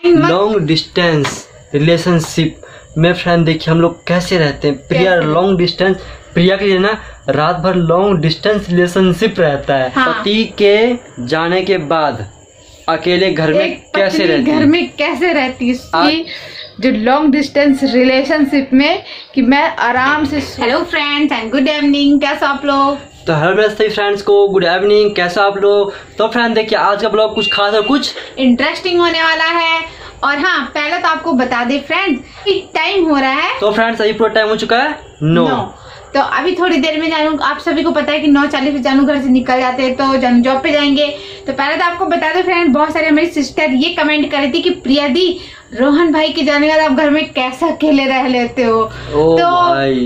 Long distance relationship में friend देखिए हम लोग कैसे रहते हैं। प्रिया लॉन्ग डिस्टेंस, प्रिया के लिए ना रात भर लॉन्ग डिस्टेंस रिलेशनशिप रहता है। पति के जाने के बाद अकेले घर में कैसे रहती है, घर में कैसे रहती है जो लॉन्ग डिस्टेंस रिलेशनशिप में, कि मैं आराम से। Hello friends and good evening, कैसे आप लोग? तो हेलो मेरे सभी फ्रेंड्स को गुड इवनिंग, कैसा आप लोग? तो फ्रेंड देखिए आज का ब्लॉग कुछ खास और कुछ इंटरेस्टिंग होने वाला है। और हाँ, पहले तो आपको बता दे फ्रेंड्स कि टाइम हो रहा है। तो फ्रेंड्स अभी पूरा टाइम हो चुका है 9। तो अभी थोड़ी देर में जानू, आप सभी को पता है कि 9:40 पे जानू घर से निकल जाते हैं, तो जानू जॉब पे जाएंगे। तो पहले तो आपको बता दो फ्रेंड, बहुत सारे मेरी सिस्टर ये कमेंट कर रही थी कि प्रिया दी रोहन भाई के जाने के बाद आप घर में कैसे अकेले रह लेते हो। तो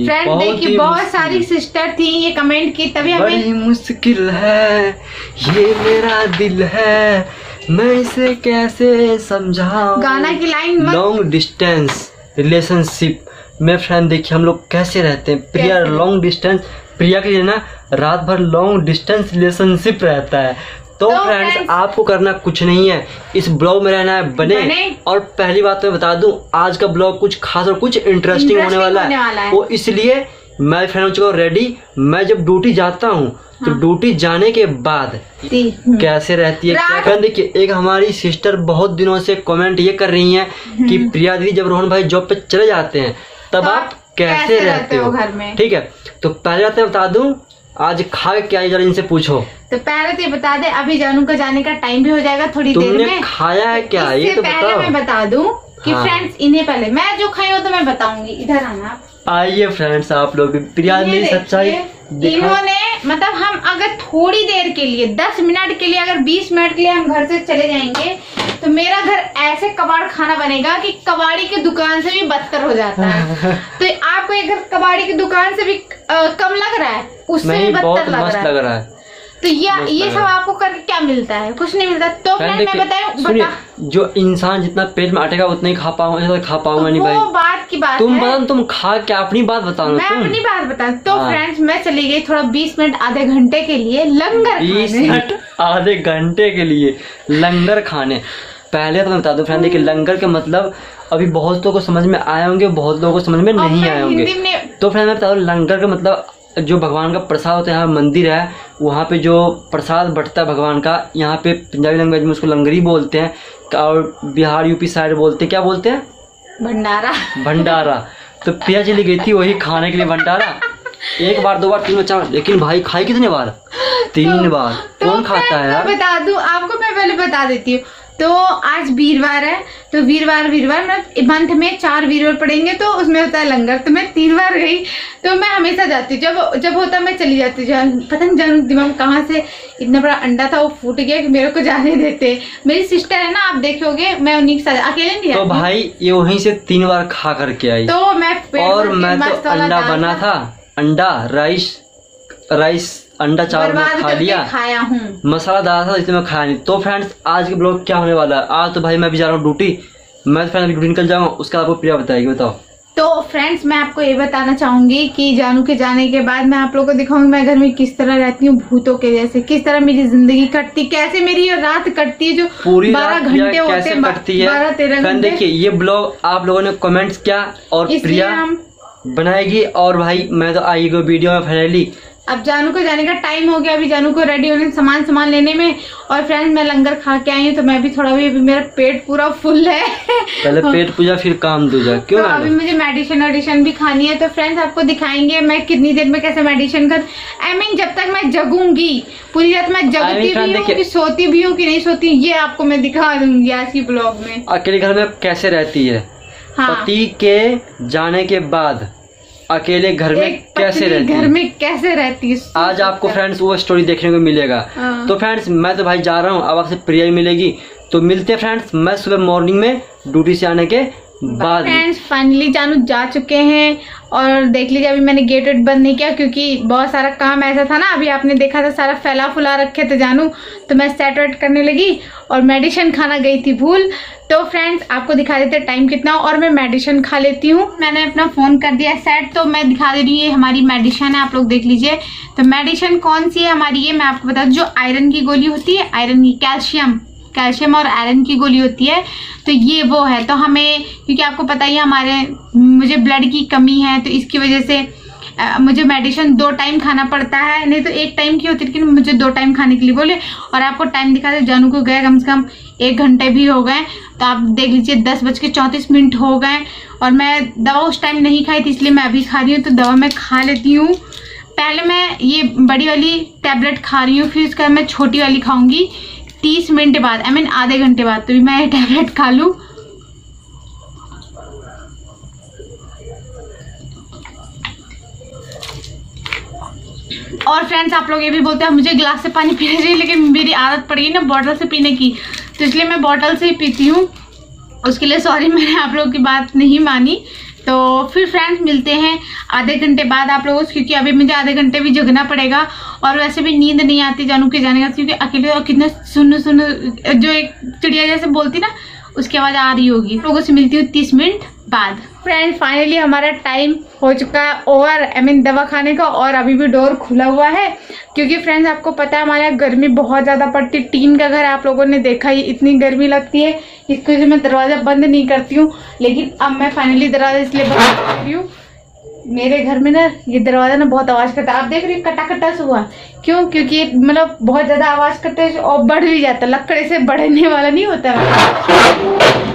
फ्रेंड देखिए बहुत सारी सिस्टर थी ये कमेंट की, तभी हमें बड़ी मुश्किल है ये मेरा दिल है, मैं इसे कैसे समझाऊं। गाना की लाइन लॉन्ग डिस्टेंस रिलेशनशिप में फ्रेंड देखिए हम लोग कैसे रहते हैं। प्रिया लॉन्ग डिस्टेंस, प्रिया के लिए ना रात भर लॉन्ग डिस्टेंस रिलेशनशिप रहता है। तो फ्रेंड्स आपको करना कुछ नहीं है, इस ब्लॉग में रहना है बने। और पहली बात तो मैं बता दूं, आज का ब्लॉग कुछ खास और कुछ इंटरेस्टिंग होने वाला है। वो इसलिए मैं फ्रेंड हो चुका हूँ रेडी। मैं जब ड्यूटी जाता हूँ तो ड्यूटी जाने के बाद कैसे रहती है क्या। देखिए एक हमारी सिस्टर बहुत दिनों से कमेंट ये कर रही हैं कि प्रिया दीदी जब रोहन भाई जॉब पे चले जाते हैं तब आप कैसे रहते हो घर में। ठीक है, तो पहले बात मैं बता दूं, आज खा के क्या जरा इनसे पूछो। तो पहले तो ये बता दे, अभी जानू का जाने का टाइम भी हो जाएगा थोड़ी देर में। तुमने खाया है क्या ये तो बताओ। मैं बता दूं कि फ्रेंड्स इन्हें पहले मैं जो खाई हो तो मैं बताऊंगी। इधर आना, आइए फ्रेंड्स आप लोग प्रिया मेरी सच्चाई। इन्होंने मतलब हम अगर थोड़ी देर के लिए 10 मिनट के लिए, अगर 20 मिनट के लिए हम घर से चले जाएंगे तो मेरा घर ऐसे कबाड़ खाना बनेगा कि कबाड़ी की दुकान से भी बदतर हो जाता है। तो आपको ये घर कबाड़ी की दुकान से भी कम लग रहा है, उससे भी बदतर लग रहा है। तो ये सब आपको करके क्या मिलता है? कुछ नहीं मिलता। तो फ्रेंड मैं बताऊं, जो इंसान जितना पेट में अटेगा उतना ही खा पाऊंगा, खा पाऊंगा नहीं भाई। वो बात की बात तुम बता, तुम खा क्या अपनी बात बताओ। मैं अपनी बात बता। तो फ्रेंड्स मैं चली गई थोड़ा 20 मिनट आधे घंटे के लिए लंगर 20 मिनट आधे घंटे के लिए लंगर खाने। पहले तो मैं बता दूं फ्रेंड, देखिए लंगर के मतलब अभी बहुत लोगों को समझ में आए होंगे, बहुत लोगों को समझ में नहीं आए होंगे। तो फ्रेंड मैं बता दूं लंगर का मतलब जो भगवान का प्रसाद होता है, यहाँ मंदिर है वहाँ पे जो प्रसाद बंटता है भगवान का, यहाँ पे पंजाबी लैंग्वेज में उसको लंगरी बोलते हैं, और बिहार यूपी साइड बोलते हैं, क्या बोलते हैं? भंडारा। भंडारा। तो प्रिया चली गई थी वही खाने के लिए भंडारा। 1 बार 2 बार 3 बार 4, लेकिन भाई खाई कितने बार? 3 बार। कौन खाता है यार? बता दूं आपको, मैं पहले बता देती हूँ। तो आज वीरवार है, तो वीरवार मतलब मंथ में 4 वीरवार पड़ेंगे तो उसमें होता है लंगर। तो मैं 3 बार गई, तो मैं हमेशा जाती हूँ, जब होता मैं चली जाती हूँ। पता नहीं जानू दिमाग कहाँ से इतना बड़ा अंडा था वो फूट गया कि मेरे को जाने देते। मेरी सिस्टर है ना, आप देखोगे मैं उन्हीं के साथ अकेले नहीं। तो भाई ये वहीं से 3 बार खा करके आई। तो मैं और मैं तो अंडा बना था, अंडा राइस अंडा चावल में खा लिया, खाया हूँ, मसाला डाला था इसलिए मैं खाया नहीं। तो फ्रेंड्स आज के ब्लॉग क्या होने वाला है? आज तो भाई मैं भी जा रहा हूँ ड्यूटी, मैं तो फ्रेंड ड्यूटी निकल जाऊंगा, उसका आपको प्रिया बताएगी। बताओ। तो फ्रेंड्स मैं आपको ये बताना चाहूंगी कि जानू के जाने के बाद मैं आप लोगों को दिखाऊंगी मैं घर में किस तरह रहती हूँ, भूतों के जैसे, किस तरह मेरी जिंदगी कटती, कैसे मेरी रात कटती है, जो पूरी 12 घंटे होते हैं, 12-13 घंटे। देखिए ये ब्लॉग आप लोगों ने कमेंट्स किया और प्रिया बनाएगी, और भाई मैं तो आएगी वीडियो में फाइनली। अब जानू को जाने का टाइम हो गया, अभी जानू को रेडी होने सामान लेने में। और फ्रेंड्स मैं लंगर खा के आई हूँ तो मैं भी थोड़ा भी, अभी मेरा पेट पूरा फुल है। पहले पेट पूजा फिर काम दूजा, क्यों? तो अभी मुझे मेडिसिन भी खानी है। तो फ्रेंड्स आपको दिखाएंगे मैं कितनी देर में कैसे मेडिसिन कर, जब तक मैं जगूंगी पूरी रात, मैं जगती भी हूँ कि सोती भी हूँ कि नहीं सोती, ये आपको मैं दिखा दूंगी आज की ब्लॉग में। अकेले घर में कैसे रहती है, पति के जाने के बाद अकेले घर में कैसे रहती है, घर में कैसे रहती है, आज आपको फ्रेंड्स वो स्टोरी देखने को मिलेगा। तो फ्रेंड्स मैं तो भाई जा रहा हूँ, अब आपसे प्रिया ही मिलेगी। तो मिलते हैं फ्रेंड्स मैं सुबह मॉर्निंग में ड्यूटी से आने के बाद। फ्रेंड्स फाइनली जानू जा चुके हैं, और देख लीजिए अभी मैंने गेट वेट बंद नहीं किया क्योंकि बहुत सारा काम ऐसा था ना, अभी आपने देखा था सारा फैला फुला रखे थे जानू, तो मैं सेट वेट करने लगी और मेडिसिन खाना गई थी भूल। तो फ्रेंड्स आपको दिखा देते टाइम कितना, और मैं मेडिसिन खा लेती हूँ। मैंने अपना फोन कर दिया सेट, तो मैं दिखा दे रही हूँ ये हमारी मेडिसिन है, आप लोग देख लीजिए। तो मेडिसिन कौन सी है हमारी, ये मैं आपको बता दूं, जो आयरन की गोली होती है, आयरन की, कैल्शियम कैल्शियम और आयरन की गोली होती है, तो ये वो है। तो हमें, क्योंकि आपको पता ही है मुझे ब्लड की कमी है, तो इसकी वजह से मुझे मेडिसिन 2 टाइम खाना पड़ता है, नहीं तो 1 टाइम की होती, लेकिन मुझे 2 टाइम खाने के लिए बोले। और आपको टाइम दिखा दे, जानू को गए कम से कम 1 घंटे भी हो गए, तो आप देख लीजिए 10:34 हो गए। और मैं दवा उस टाइम नहीं खाई थी, इसलिए मैं अभी खा रही हूँ। तो दवा मैं खा लेती हूँ। पहले मैं ये बड़ी वाली टैबलेट खा रही हूँ, फिर उसके बाद मैं छोटी वाली खाऊंगी 30 मिनट बाद, आई मीन आधे घंटे बाद। तो भी मैं ये टैबलेट खा लूँ। और फ्रेंड्स, आप लोग ये भी बोलते हैं मुझे गिलास से पानी पीना चाहिए, लेकिन मेरी आदत पड़ गई ना बॉटल से पीने की, तो इसलिए मैं बॉटल से ही पीती हूँ। उसके लिए सॉरी, मैंने आप लोगों की बात नहीं मानी। तो फिर फ्रेंड्स मिलते हैं आधे घंटे बाद आप लोगों से, क्योंकि अभी मुझे आधे घंटे भी जगना पड़ेगा। और वैसे भी नींद नहीं आती जानू के जाने का, क्योंकि अकेले और कितना सुन जो एक चिड़िया जैसे बोलती ना, उसकी आवाज़ आ रही होगी। लोगों से मिलती हूँ 30 मिनट बाद। फ्रेंड फाइनली हमारा टाइम हो चुका है ओवर, आई मीन दवा खाने का, और अभी भी डोर खुला हुआ है। क्योंकि फ्रेंड्स आपको पता है हमारे यहाँ गर्मी बहुत ज़्यादा पड़ती है। टीन का घर है, आप लोगों ने देखा ही, इतनी गर्मी लगती है, इसकी वजह से मैं दरवाज़ा बंद नहीं करती हूँ। लेकिन अब मैं फाइनली दरवाज़ा इसलिए बंद कर रही हूँ, मेरे घर में ना ये दरवाज़ा ना बहुत आवाज़ करता है। आप देख रही हैं कटा कटा से हुआ, क्यों? क्योंकि मतलब बहुत ज़्यादा आवाज़ करते हैं और बढ़ भी जाता है, लकड़े से बढ़ने वाला नहीं होता है।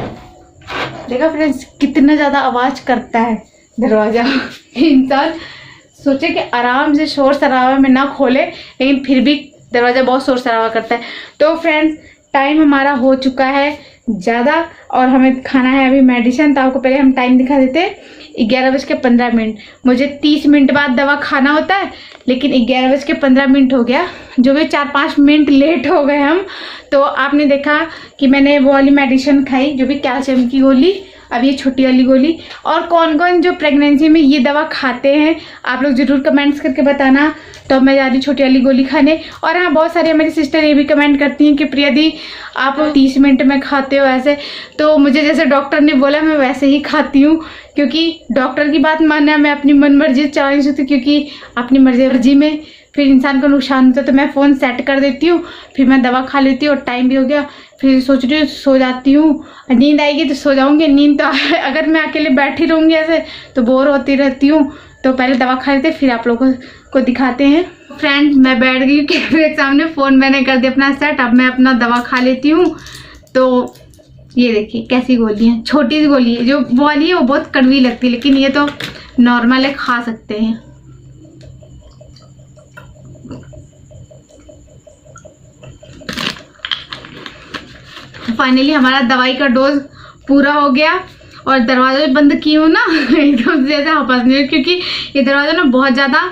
देखा फ्रेंड्स कितना ज़्यादा आवाज़ करता है दरवाज़ा। इंसान सोचे कि आराम से शोर शराबा में ना खोले, लेकिन फिर भी दरवाज़ा बहुत शोर शराबा करता है। तो फ्रेंड्स टाइम हमारा हो चुका है ज़्यादा, और हमें खाना है अभी मेडिसिन। तो आपको पहले हम टाइम दिखा देते हैं, 11:15। मुझे 30 मिनट बाद दवा खाना होता है, लेकिन 11:15 हो गया, जो भी 4-5 मिनट लेट हो गए हम। तो आपने देखा कि मैंने वो वाली मेडिसिन खाई, जो भी कैल्शियम की गोली, अब ये छोटी वाली गोली। और कौन कौन जो प्रेगनेंसी में ये दवा खाते हैं आप लोग ज़रूर कमेंट्स करके बताना। तो मैं जा रही छोटी वाली गोली खाने। और हाँ, बहुत सारी मेरी सिस्टर ये भी कमेंट करती हैं कि प्रिया दी आप 30 मिनट में खाते हो ऐसे। तो मुझे जैसे डॉक्टर ने बोला मैं वैसे ही खाती हूँ, क्योंकि डॉक्टर की बात मानना, मैं अपनी मन मर्जी चला नहीं सकती, क्योंकि अपनी मर्जी में फिर इंसान को नुकसान होता है। तो मैं फ़ोन सेट कर देती हूँ, फिर मैं दवा खा लेती हूँ, और टाइम भी हो गया, फिर सोच रही हूँ सो जाती हूँ। नींद आएगी तो सो जाऊँगी, नींद तो अगर मैं अकेले बैठी रहूँगी ऐसे तो बोर होती रहती हूँ। तो पहले दवा खा लेते, फिर आप लोगों को दिखाते हैं। फ्रेंड्स मैं बैठ गई कैमरे के सामने, फ़ोन मैंने कर दिया अपना सेट। अब मैं अपना दवा खा लेती हूँ। तो ये देखिए कैसी गोली है, छोटी सी गोली है, जो वो वाली है वो बहुत कड़वी लगती है, लेकिन ये तो नॉर्मल है, खा सकते हैं। फाइनली हमारा दवाई का डोज पूरा हो गया, और दरवाजा बंद की हूँ ना एकदम से ऐसा वापस नहीं, क्योंकि ये दरवाज़ा ना बहुत ज़्यादा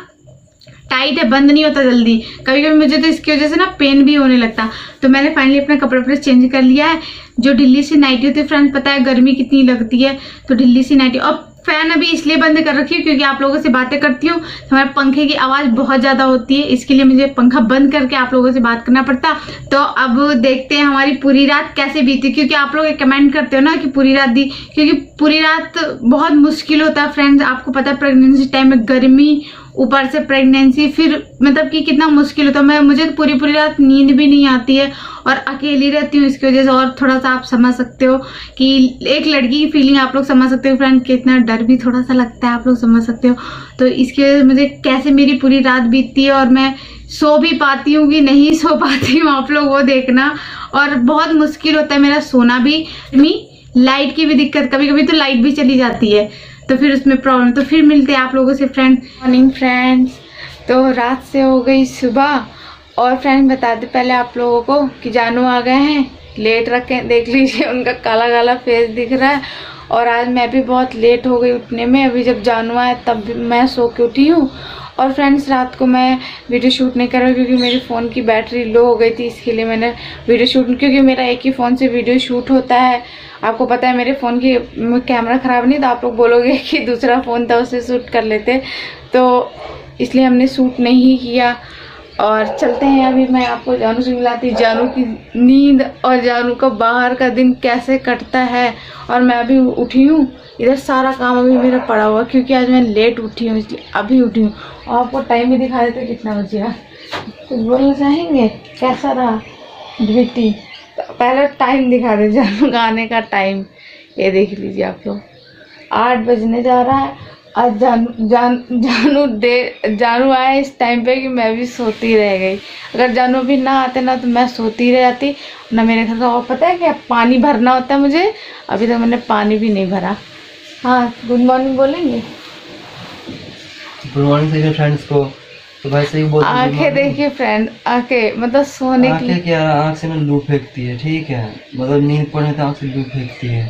टाइट है, बंद नहीं होता जल्दी। कभी कभी मुझे तो इसकी वजह से ना पेन भी होने लगता। तो मैंने फाइनली अपने कपड़े चेंज कर लिया है। जो ढिल्ली सी नाइटी होती है फ्रेंड्स, पता है गर्मी कितनी लगती है, तो ढिल्ली सी नाइटी। और फैन अभी इसलिए बंद कर रखी हूँ क्योंकि आप लोगों से बातें करती हूँ, हमारे पंखे की आवाज़ बहुत ज़्यादा होती है, इसके लिए मुझे पंखा बंद करके आप लोगों से बात करना पड़ता। तो अब देखते हैं हमारी पूरी रात कैसे बीती, क्योंकि आप लोग कमेंट करते हो ना कि पूरी रात दी, क्योंकि पूरी रात बहुत मुश्किल होता है फ्रेंड्स। आपको पता है प्रेगनेंसी टाइम में गर्मी, ऊपर से प्रेगनेंसी, फिर मतलब कि कितना मुश्किल होता है। मुझे तो पूरी रात नींद भी नहीं आती है, और अकेली रहती हूँ इसकी वजह से। और थोड़ा सा आप समझ सकते हो कि एक लड़की की फीलिंग आप लोग समझ सकते हो फ्रेंड, कितना डर भी थोड़ा सा लगता है, आप लोग समझ सकते हो। तो इसकी वजह से मुझे कैसे मेरी पूरी रात बीतती है, और मैं सो भी पाती हूँ कि नहीं सो पाती हूँ, आप लोग वो देखना। और बहुत मुश्किल होता है मेरा सोना भी। लाइट की भी दिक्कत, कभी कभी तो लाइट भी चली जाती है, तो फिर उसमें प्रॉब्लम। तो फिर मिलते हैं आप लोगों से फ्रेंड। मॉर्निंग फ्रेंड्स, तो रात से हो गई सुबह। और फ्रेंड बता दे पहले आप लोगों को कि जानू आ गए हैं, लेट रखे, देख लीजिए उनका काला काला फेस दिख रहा है। और आज मैं भी बहुत लेट हो गई उठने में, अभी जब जानू आया तब भी मैं सो के उठी हूँ। और फ्रेंड्स रात को मैं वीडियो शूट नहीं कर रही क्योंकि मेरे फ़ोन की बैटरी लो हो गई थी, इसके लिए मैंने वीडियो शूट, क्योंकि मेरा एक ही फ़ोन से वीडियो शूट होता है। आपको पता है मेरे फ़ोन की कैमरा ख़राब नहीं, तो आप लोग बोलोगे कि दूसरा फ़ोन था उससे शूट कर लेते, तो इसलिए हमने शूट नहीं किया। और चलते हैं, अभी मैं आपको जानू से मिलाती, जानू की नींद और जानू का बाहर का दिन कैसे कटता है। और मैं अभी उठी हूँ, इधर सारा काम अभी मेरा पड़ा हुआ क्योंकि आज मैं लेट उठी हूँ, इसलिए अभी उठी हूँ। और आपको टाइम भी दिखा देते कितना बजे। कुछ बोलना चाहेंगे, कैसा रहा ड्यूटी? पहले टाइम दिखा दे जानू का आने का टाइम। ये देख लीजिए आप लोग, 8 बजने जा रहा है। आज जानू आया इस टाइम पे कि मैं भी सोती रह गई। अगर जानू भी ना आते ना तो मैं सोती रह जाती ना। मेरे घर का और पता है क्या, पानी भरना होता है मुझे, अभी तक मैंने पानी भी नहीं भरा। हाँ, गुड मॉर्निंग बोलेंगे। गुड मॉर्निंग से फ्रेंड्स को। तो भाई सही बोल, आंखें देखिए फ्रेंड, आंखें मतलब सोने की। आंखें क्या, आंख से ना लू फेंकती है, ठीक है, मतलब नींद पड़ने तो आंख से लू फेंकती है।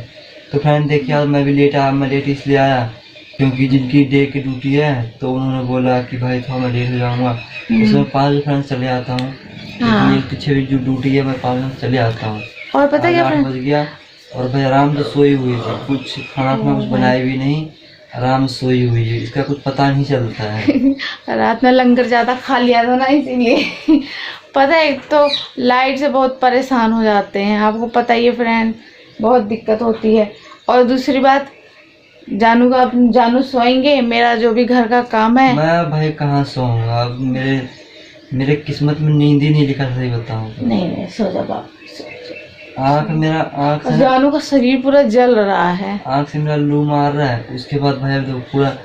तो फ्रेंड देखिए, आज मैं भी लेट आया। मैं लेट इसलिए आया क्योंकि जिनकी डे की ड्यूटी है तो उन्होंने बोला कि भाई थोड़ा मैं लेट हो जाऊँगा, उसमें 5 फ्रेंड्स चले आता हूँ। हाँ। पीछे भी जो ड्यूटी है मैं 5 बजे चले आता हूँ। और पता क्या 8 बज गया और भाई आराम से सोई हुई थी, कुछ खाना पीना कुछ बनाई भी नहीं, आराम से सोई हुई है, इसका कुछ पता नहीं चलता है। रात में लंगर ज़्यादा खा लिया था ना, इसीलिए। पता है, एक तो लाइट से बहुत परेशान हो जाते हैं, आपको पता ही है फ्रेंड, बहुत दिक्कत होती है। और दूसरी बात, जानू सोएंगे, मेरा जो भी घर का काम है। मैं भाई कहाँ सोऊंगा अब, मेरे किस्मत में नींद ही नहीं लिखा, सही बताऊं तो। नहीं सो जा बाप। आँख से जानू का शरीर पूरा जल रहा है, आँख से मेरा लू मार रहा है। उसके बाद भाई तो पूरा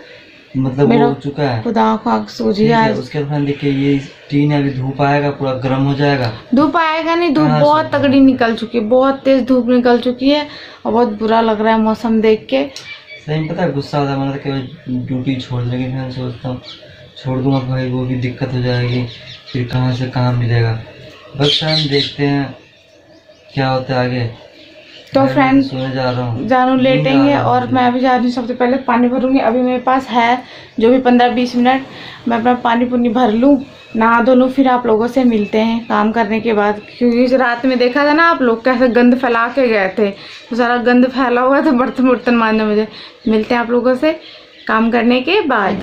मतलब वो हो चुका है, खुदा आँख सूझी है। है। उसके बाद देखिए ये टीन है, अभी धूप आएगा पूरा गर्म हो जाएगा। धूप आएगा नहीं, धूप बहुत तगड़ी निकल चुकी है, बहुत तेज धूप निकल चुकी है और बहुत बुरा लग रहा है मौसम देख के। सही पता है, गुस्सा आता है, मतलब कि ड्यूटी छोड़ देंगे, मैं सोचता हूँ छोड़ दूंगा भाई, वो भी दिक्कत हो जाएगी, फिर कहाँ से कहाँ मिलेगा। बस हम देखते हैं क्या होता है आगे। तो फ्रेंड सोने जा रहा हूँ, जानू लेटेंगे और मैं भी जा रही हूँ। सबसे पहले पानी भरूंगी, अभी मेरे पास है जो भी 15-20 मिनट, मैं अपना पानी पुनी भर लूँ, नहा धो लूँ, फिर आप लोगों से मिलते हैं काम करने के बाद। क्योंकि रात में देखा था ना आप लोग कैसे गंद फैला के गए थे, तो सारा गंद फैला हुआ था बर्तन मारने। मुझे मिलते हैं आप लोगों से काम करने के बाद।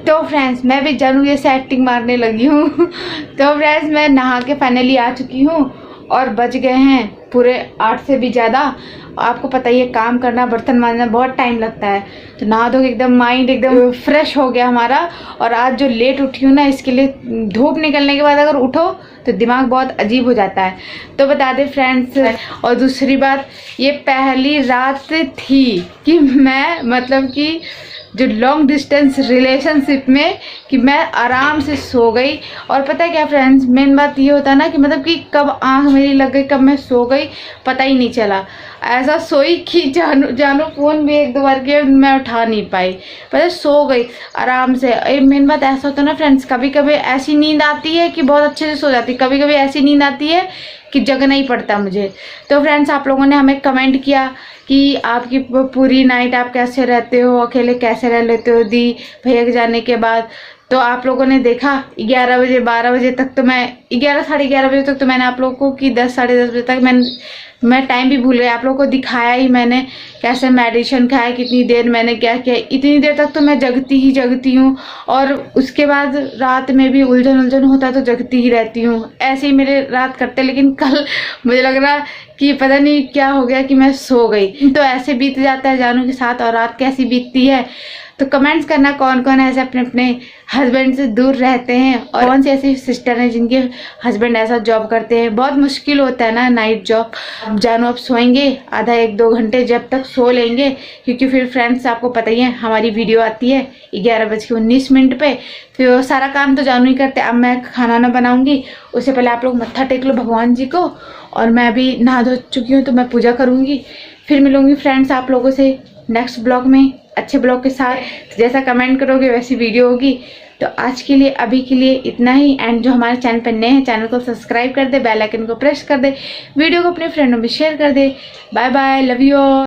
तो फ्रेंड्स मैं भी जानू जैसे एक्टिंग मारने लगी हूँ। तो फ्रेंड्स मैं नहा के फाइनली आ चुकी हूँ और बज गए हैं पूरे 8 से भी ज़्यादा। आपको पता ही है, काम करना, बर्तन मांजना बहुत टाइम लगता है। तो नहा धो एकदम माइंड एकदम फ्रेश हो गया हमारा। और आज जो लेट उठी हूँ ना, इसके लिए धूप निकलने के बाद अगर उठो तो दिमाग बहुत अजीब हो जाता है। तो बता दें फ्रेंड्स, और दूसरी बात, ये पहली रात थी कि मैं मतलब कि जो लॉन्ग डिस्टेंस रिलेशनशिप में कि मैं आराम से सो गई। और पता है क्या फ्रेंड्स, मेन बात ये होता है ना कि मतलब कि कब आँख मेरी लग गई, कब मैं सो गई पता ही नहीं चला। ऐसा सोई कि जानू फ़ोन भी 1-2 बार किया, मैं उठा नहीं पाई, पता सो गई आराम से। मेन बात ऐसा होता है ना फ्रेंड्स, कभी कभी ऐसी नींद आती है कि बहुत अच्छे से सो जाती, कभी कभी ऐसी नींद आती है कि जगना ही पड़ता मुझे। तो फ्रेंड्स आप लोगों ने हमें कमेंट किया कि आपकी पूरी नाइट आप कैसे रहते हो, अकेले कैसे रह लेते हो दी भैया के जाने के बाद। तो आप लोगों ने देखा 11 बजे 12 बजे तक, तो मैं 11 साढ़े 11 बजे तक तो मैंने आप लोगों को कि 10 साढ़े 10 बजे तक मैं टाइम भी भूल गया, आप लोगों को दिखाया ही मैंने कैसे मेडिसिन खाया, कितनी देर मैंने क्या किया। इतनी देर तक तो मैं जगती हूँ और उसके बाद रात में भी उलझन होता है तो जगती ही रहती हूँ। ऐसे ही मेरे रात कटते, लेकिन कल मुझे लग रहा कि पता नहीं क्या हो गया कि मैं सो गई। तो ऐसे बीत जाता है जानू के साथ, और रात कैसी बीतती है। तो कमेंट्स करना कौन कौन ऐसे अपने अपने हस्बैंड से दूर रहते हैं, और कौन सी ऐसी सिस्टर हैं जिनके हस्बैंड ऐसा जॉब करते हैं। बहुत मुश्किल होता है ना नाइट जॉब। अब जानू अब सोएंगे आधा 1-2 घंटे, जब तक सो लेंगे, क्योंकि फिर फ्रेंड्स आपको पता ही है हमारी वीडियो आती है 11:19 पे। फिर वो सारा काम तो जानू ही करते। अब मैं खाना ना बनाऊंगी, उससे पहले आप लोग मत्था टेक लो भगवान जी को, और मैं अभी नहा धो चुकी हूँ तो मैं पूजा करूँगी। फिर मिलूंगी फ्रेंड्स आप लोगों से नेक्स्ट ब्लॉग में अच्छे ब्लॉग के साथ। तो जैसा कमेंट करोगे वैसी वीडियो होगी। तो आज के लिए अभी के लिए इतना ही। एंड जो हमारे चैनल पर नए हैं, चैनल को सब्सक्राइब कर दे, बेल आइकन को प्रेस कर दे, वीडियो को अपने फ्रेंडों में शेयर कर दे। Bye bye, love you all.